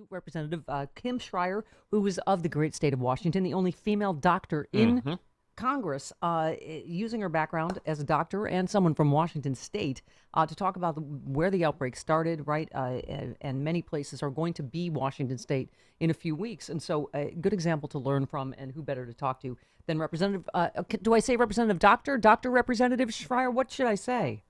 Representative Kim Schrier, who is of the great state of Washington, the only female doctor in Hmm. Congress, using her background as a doctor and someone from Washington State to talk about where the outbreak started, right? And many places are going to be Washington State in a few weeks. And so a good example to learn from, and who better to talk to than Representative, do I say Representative Doctor? Dr. Representative Schrier? What should I say?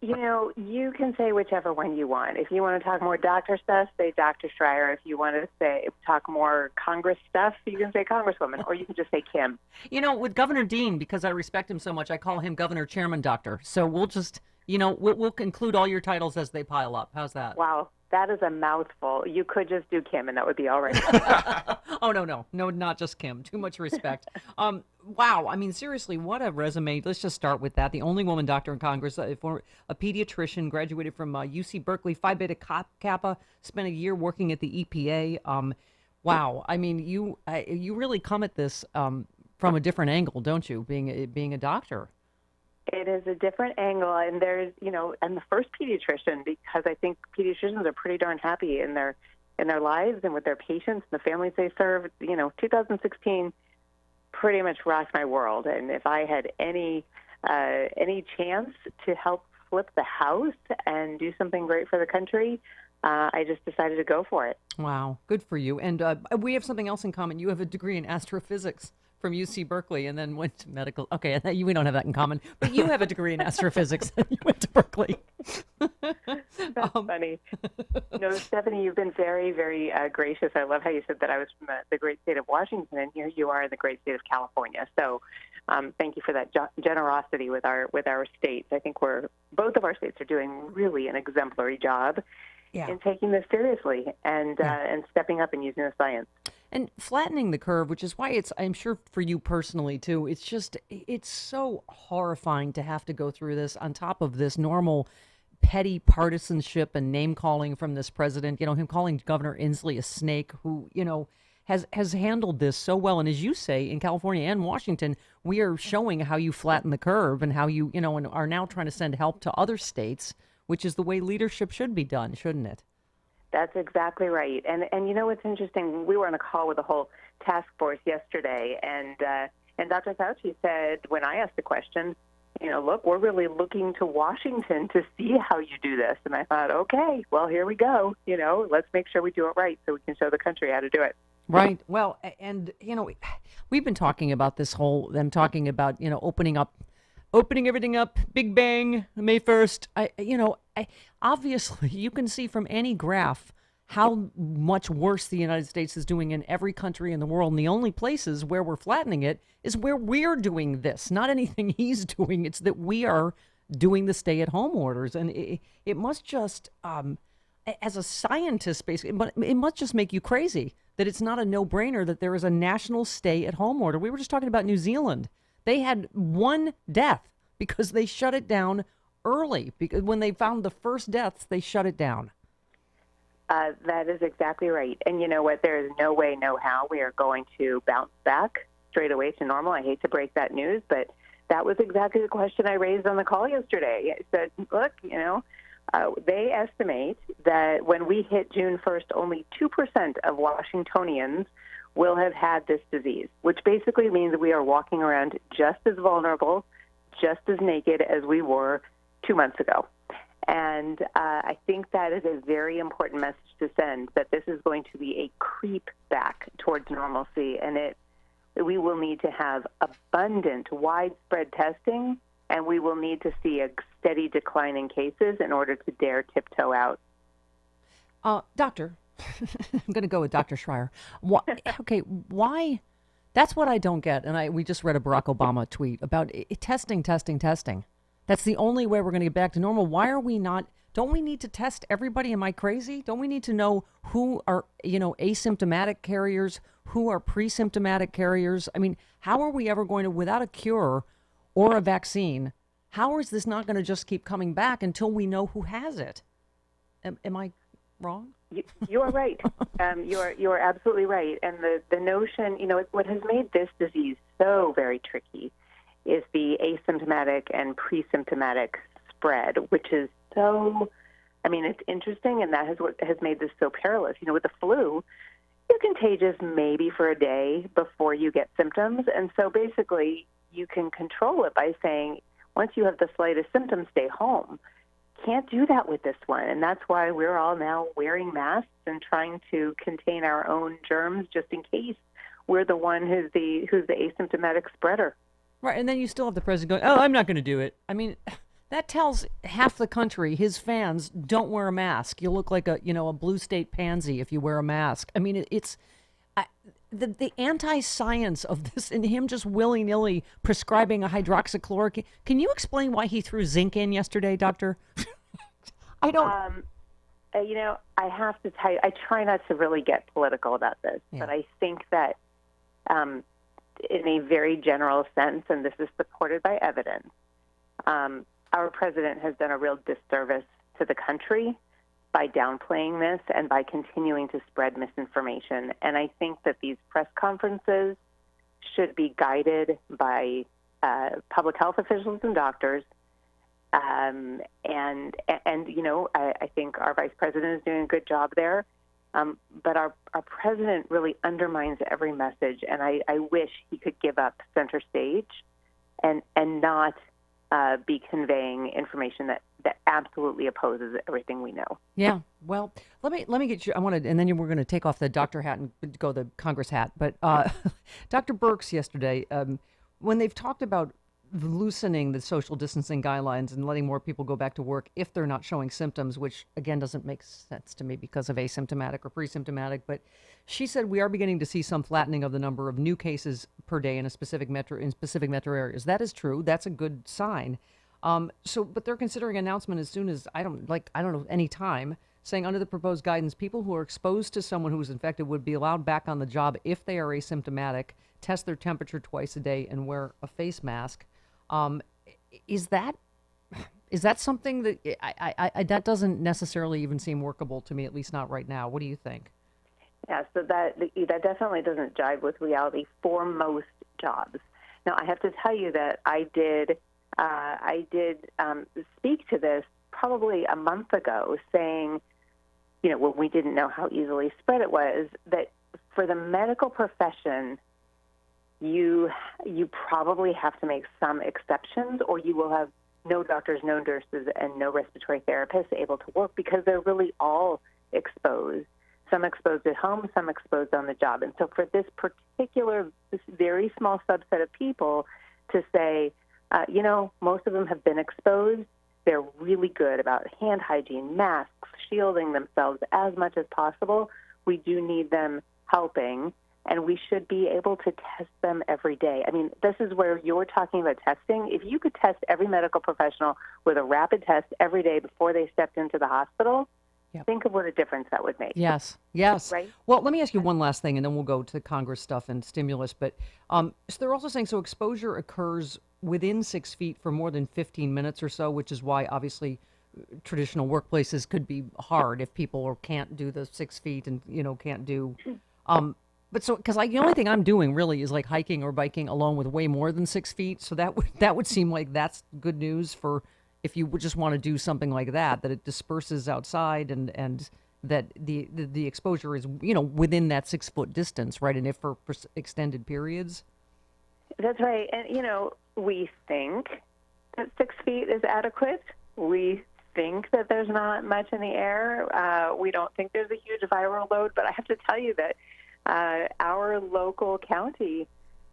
You can say whichever one you want. If you want to talk more doctor stuff, say Dr. Schreier. If you want to talk more Congress stuff, you can say Congresswoman, or you can just say Kim. With Governor Dean, because I respect him so much, I call him Governor Chairman Doctor. So we'll just, we'll include all your titles as they pile up. How's that? Wow, that is a mouthful. You could just do Kim, and that would be all right. Oh, no, not just Kim. Too much respect. Wow. I mean, seriously, what a resume. Let's just start with that. The only woman doctor in Congress, for a pediatrician, graduated from UC Berkeley, Phi Beta Kappa, spent a year working at the EPA. Wow. I mean, you really come at this from a different angle, don't you? Being a doctor. It is a different angle, and I'm the first pediatrician because I think pediatricians are pretty darn happy in their lives and with their patients and the families they serve. 2016 pretty much rocked my world, and if I had any chance to help flip the house and do something great for the country, I just decided to go for it. Wow, good for you. And we have something else in common. You have a degree in astrophysics from UC Berkeley and then went to medical. Okay, we don't have that in common, but you have a degree in astrophysics and you went to Berkeley. That's funny. No, Stephanie, you've been very, very gracious. I love how you said that I was from the great state of Washington, and here you are in the great state of California. So thank you for that generosity with our states. I think both of our states are doing really an exemplary job in taking this seriously and stepping up and using the science. And flattening the curve, which is why I'm sure for you personally too, it's so horrifying to have to go through this on top of this normal petty partisanship and name calling from this president, him calling Governor Inslee a snake who, has handled this so well. And as you say, in California and Washington, we are showing how you flatten the curve and how you, and are now trying to send help to other states, which is the way leadership should be done, shouldn't it? That's exactly right. And what's interesting, we were on a call with the whole task force yesterday, and Dr. Fauci said, when I asked the question, look, we're really looking to Washington to see how you do this. And I thought, okay, well, here we go. Let's make sure we do it right so we can show the country how to do it. Right. Well, and, we've been talking about them talking about, opening everything up, Big Bang, May 1st. Obviously, you can see from any graph how much worse the United States is doing in every country in the world. And the only places where we're flattening it is where we're doing this, not anything he's doing. It's that we are doing the stay-at-home orders. And it must just, as a scientist, basically, but it must just make you crazy that it's not a no-brainer that there is a national stay-at-home order. We were just talking about New Zealand. They had one death because they shut it down early. Because when they found the first deaths, they shut it down. That is exactly right. And you know what? There is no way, no how we are going to bounce back straight away to normal. I hate to break that news, but that was exactly the question I raised on the call yesterday. I said, look, they estimate that when we hit June 1st, only 2% of Washingtonians will have had this disease, which basically means that we are walking around just as vulnerable, just as naked as we were 2 months ago. And I think that is a very important message to send, that this is going to be a creep back towards normalcy, and we will need to have abundant, widespread testing, and we will need to see a steady decline in cases in order to dare tiptoe out. Doctor, I'm going to go with Dr. Schrier. Why? That's what I don't get. And we just read a Barack Obama tweet about testing. That's the only way we're going to get back to normal. Why are we not? Don't we need to test everybody? Am I crazy? Don't we need to know who are, asymptomatic carriers, who are pre-symptomatic carriers? I mean, how are we ever going to, without a cure or a vaccine, how is this not going to just keep coming back until we know who has it? Am I wrong? You are right. You are absolutely right. And the notion, what has made this disease so very tricky is the asymptomatic and pre-symptomatic spread, which is so I mean, it's interesting, and that is what has made this so perilous. With the flu, you're contagious maybe for a day before you get symptoms. And so basically, you can control it by saying, once you have the slightest symptoms, stay home. Can't do that with this one. And that's why we're all now wearing masks and trying to contain our own germs just in case we're the one who's the asymptomatic spreader. Right, and then you still have the president going, "Oh, I'm not going to do it." I mean, that tells half the country, his fans, don't wear a mask. You look like a blue state pansy if you wear a mask. I mean, it's the anti-science of this, and him just willy-nilly prescribing a hydroxychloroquine. Can you explain why he threw zinc in yesterday, Doctor? I don't. I have to tell you, I try not to really get political about this, but I think that in a very general sense, and this is supported by evidence, our president has done a real disservice to the country by downplaying this and by continuing to spread misinformation. And I think that these press conferences should be guided by public health officials and doctors. I think our vice president is doing a good job there. But our president really undermines every message, and I wish he could give up center stage and not be conveying information that absolutely opposes everything we know. Yeah. Well, let me get you. I wanted, and then we're going to take off the doctor hat and go the Congress hat. But Dr. Birx yesterday, when they've talked about loosening the social distancing guidelines and letting more people go back to work if they're not showing symptoms, which again doesn't make sense to me because of asymptomatic or pre-symptomatic. But she said we are beginning to see some flattening of the number of new cases per day in specific metro areas. That is true. That's a good sign. But they're considering announcement as soon as I don't know, any time, saying under the proposed guidance, people who are exposed to someone who is infected would be allowed back on the job if they are asymptomatic, test their temperature twice a day, and wear a face mask. Is that something that that doesn't necessarily even seem workable to me, at least not right now? What do you think? Yeah, so that definitely doesn't jive with reality for most jobs. Now, I have to tell you that I did speak to this probably a month ago, saying, when we didn't know how easily spread it was, that for the medical profession, you probably have to make some exceptions, or you will have no doctors, no nurses, and no respiratory therapists able to work because they're really all exposed. Some exposed at home, some exposed on the job. And so for this very small subset of people to say, most of them have been exposed, they're really good about hand hygiene, masks, shielding themselves as much as possible. We do need them helping, and we should be able to test them every day. I mean, this is where you're talking about testing. If you could test every medical professional with a rapid test every day before they stepped into the hospital, think of what a difference that would make. Yes. Right? Well, let me ask you one last thing, and then we'll go to Congress stuff and stimulus. But so they're also saying exposure occurs within 6 feet for more than 15 minutes or so, which is why obviously traditional workplaces could be hard if people can't do the 6 feet and can't do. But because the only thing I'm doing really is like hiking or biking alone with way more than 6 feet, so that would seem like that's good news for if you would just want to do something like that it disperses outside and that the exposure is within that 6 foot distance, right? And if for extended periods. That's right, and we think that 6 feet is adequate. We think that there's not much in the air. We don't think there's a huge viral load, but I have to tell you that our local county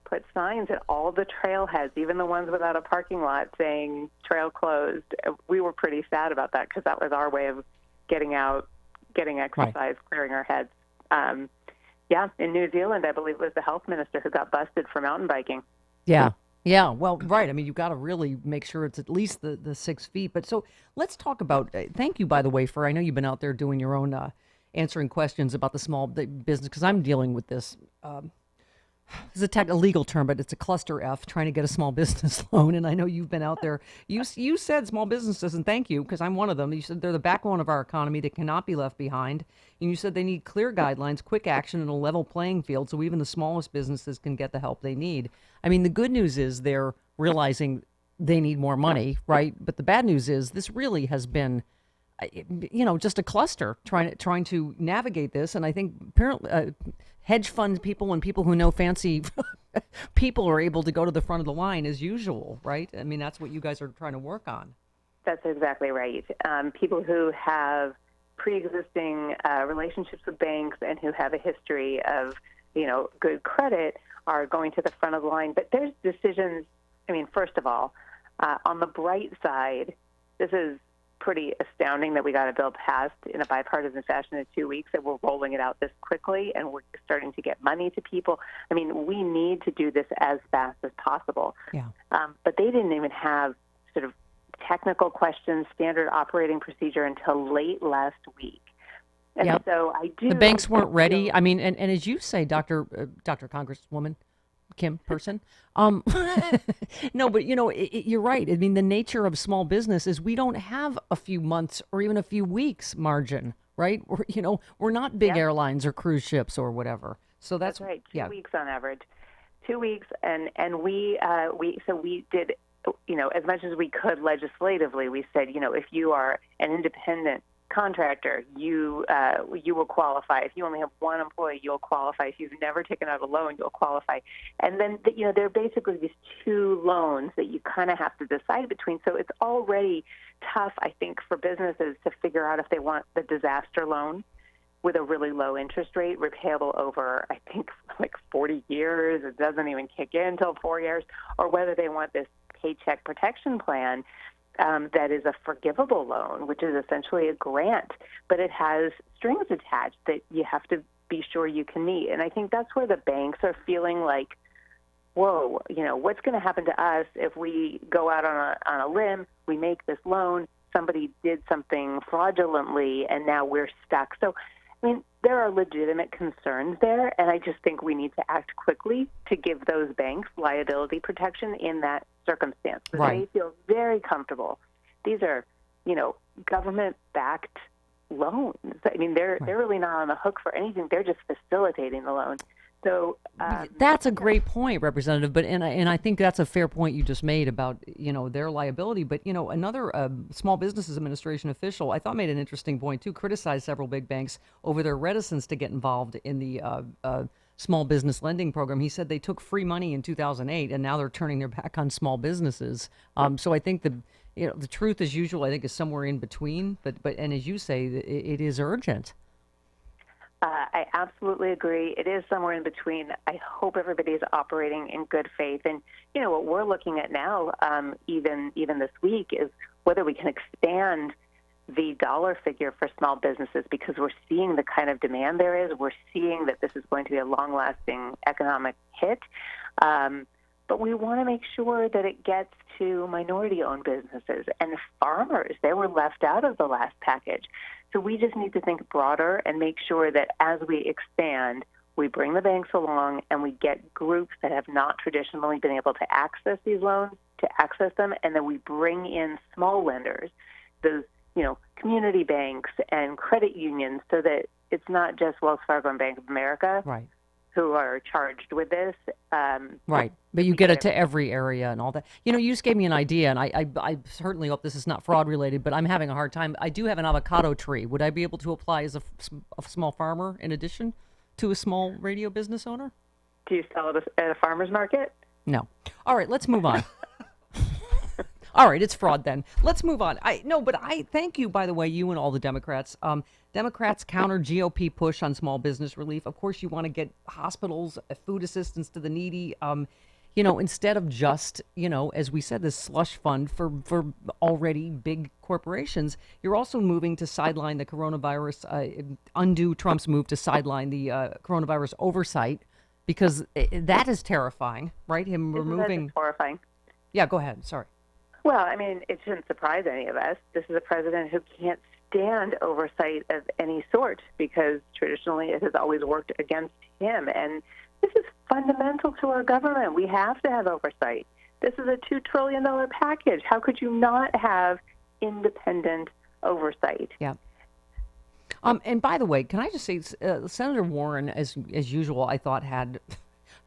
put signs at all the trailheads, even the ones without a parking lot, saying trail closed. We were pretty sad about that because that was our way of getting out, getting exercise, right, clearing our heads. In New Zealand, I believe it was the health minister who got busted for mountain biking. Yeah. Well, right. I mean, you've got to really make sure it's at least the 6 feet. But so let's talk about, thank you, by the way, I know you've been out there doing your own answering questions about the small business, because I'm dealing with this. It's a legal term, but it's a cluster F, trying to get a small business loan. And I know you've been out there. You said small businesses, and thank you, because I'm one of them. You said they're the backbone of our economy that cannot be left behind. And you said they need clear guidelines, quick action, and a level playing field so even the smallest businesses can get the help they need. I mean, the good news is they're realizing they need more money, right? But the bad news is this really has been just a cluster trying to navigate this. And I think apparently hedge fund people and people who know fancy people are able to go to the front of the line as usual, right? I mean, that's what you guys are trying to work on. That's exactly right. People who have pre-existing relationships with banks and who have a history of, good credit are going to the front of the line. But there's decisions. I mean, first of all, on the bright side, this is pretty astounding that we got a bill passed in a bipartisan fashion in 2 weeks, that we're rolling it out this quickly and we're starting to get money to people. I mean, we need to do this as fast as possible. Yeah. But they didn't even have sort of technical questions, standard operating procedure until late last week. And so I do. The banks weren't ready. I mean, and as you say, Dr. Congresswoman Kim person. No, but you're right. I mean, the nature of small business is we don't have a few months or even a few weeks margin, right? We're not big airlines or cruise ships or whatever. So that's right. 2 weeks on average. 2 weeks, and we did, as much as we could legislatively. We said, if you are an independent contractor, you will qualify. If you only have one employee, you'll qualify. If you've never taken out a loan, you'll qualify. And then, there are basically these two loans that you kind of have to decide between. So it's already tough, I think, for businesses to figure out if they want the disaster loan with a really low interest rate, repayable over, I think, like 40 years. It doesn't even kick in until 4 years, or whether they want this paycheck protection plan that is a forgivable loan, which is essentially a grant, but it has strings attached that you have to be sure you can meet. And I think that's where the banks are feeling like, whoa, what's going to happen to us if we go out on a limb, we make this loan, somebody did something fraudulently, and now we're stuck. So, I mean, there are legitimate concerns there, and I just think we need to act quickly to give those banks liability protection in that circumstance. So right. They feel very comfortable. These are, government-backed loans. I mean, they're really not on the hook for anything. They're just facilitating the loan. So that's a great point, Representative. But and I think that's a fair point you just made about their liability. But another Small Business Administration official I thought made an interesting point too. Criticized several big banks over their reticence to get involved in the small business lending program. He said they took free money in 2008 and now they're turning their back on small businesses. So I think the truth, as usual, I think is somewhere in between. But and as you say, it is urgent. I absolutely agree. It is somewhere in between. I hope everybody is operating in good faith. And, what we're looking at now, even this week, is whether we can expand the dollar figure for small businesses, because we're seeing the kind of demand there is. We're seeing that this is going to be a long-lasting economic hit. But we want to make sure that it gets to minority-owned businesses and farmers. They were left out of the last package. So we just need to think broader and make sure that as we expand, we bring the banks along and we get groups that have not traditionally been able to access these loans to access them, and then we bring in small lenders, those community banks and credit unions, so that it's not just Wells Fargo and Bank of America right. who are charged with this. Right. But you get it to every area and all that. You just gave me an idea, and I certainly hope this is not fraud related, but I'm having a hard time. I do have an avocado tree. Would I be able to apply as a small farmer in addition to a small radio business owner? Do you sell it at a farmer's market? No. All right, let's move on. All right, it's fraud then. Let's move on. But I thank you, by the way, you and all the Democrats. Democrats counter GOP push on small business relief. Of course, you want to get hospitals, food assistance to the needy. Instead of just, as we said, this slush fund for already big corporations, you're also moving to sideline the coronavirus, undo Trump's move to sideline the coronavirus oversight, because that is terrifying, right? Him removing. That's horrifying. Yeah, go ahead. Sorry. Well, I mean, it shouldn't surprise any of us. This is a president who can't stand oversight of any sort, because traditionally it has always worked against him. And this is fundamental to our government. We have to have oversight. This is a $2 trillion package. How could you not have independent oversight? Yeah. And by the way, can I just say, Senator Warren, as usual, I thought had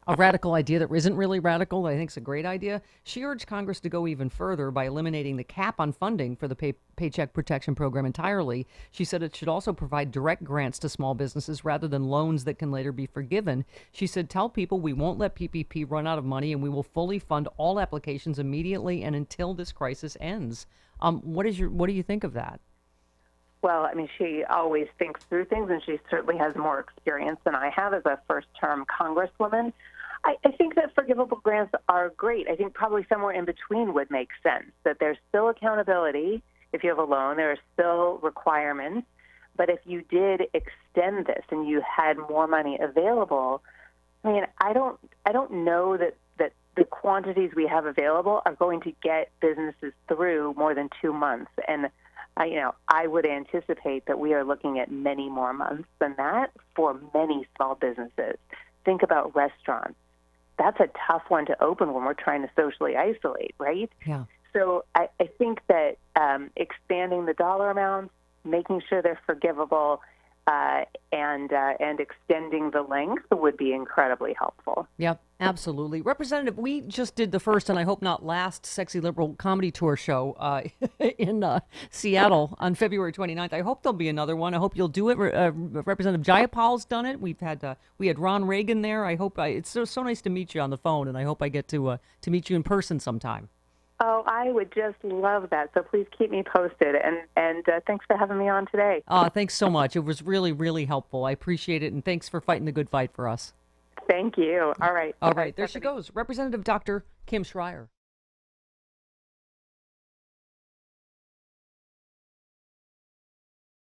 a radical idea that isn't really radical, that I think is a great idea. She urged Congress to go even further by eliminating the cap on funding for the Paycheck Protection Program entirely. She said it should also provide direct grants to small businesses rather than loans that can later be forgiven. She said, tell people we won't let PPP run out of money and we will fully fund all applications immediately and until this crisis ends. What do you think of that? Well, I mean, she always thinks through things, and she certainly has more experience than I have as a first-term congresswoman. I think that forgivable grants are great. I think probably somewhere in between would make sense, that there's still accountability. If you have a loan, there are still requirements. But if you did extend this and you had more money available, I mean, I don't know that the quantities we have available are going to get businesses through more than 2 months. And I would anticipate that we are looking at many more months than that for many small businesses. Think about restaurants. That's a tough one to open when we're trying to socially isolate, right? Yeah. So I think that expanding the dollar amounts, making sure they're forgivable, and extending the length would be incredibly helpful. Yep, absolutely. Representative, we just did the first and I hope not last Sexy Liberal comedy tour show in Seattle on February 29th. I hope there'll be another one. I hope you'll do it. Representative Jayapal's done it. We had Ron Reagan there. I hope it's so nice to meet you on the phone, and I hope I get to meet you in person sometime. Oh, I would just love that. So please keep me posted. And thanks for having me on today. Thanks so much. It was really, really helpful. I appreciate it. And thanks for fighting the good fight for us. Thank you. All right. All right. There she goes. Representative Dr. Kim Schrier.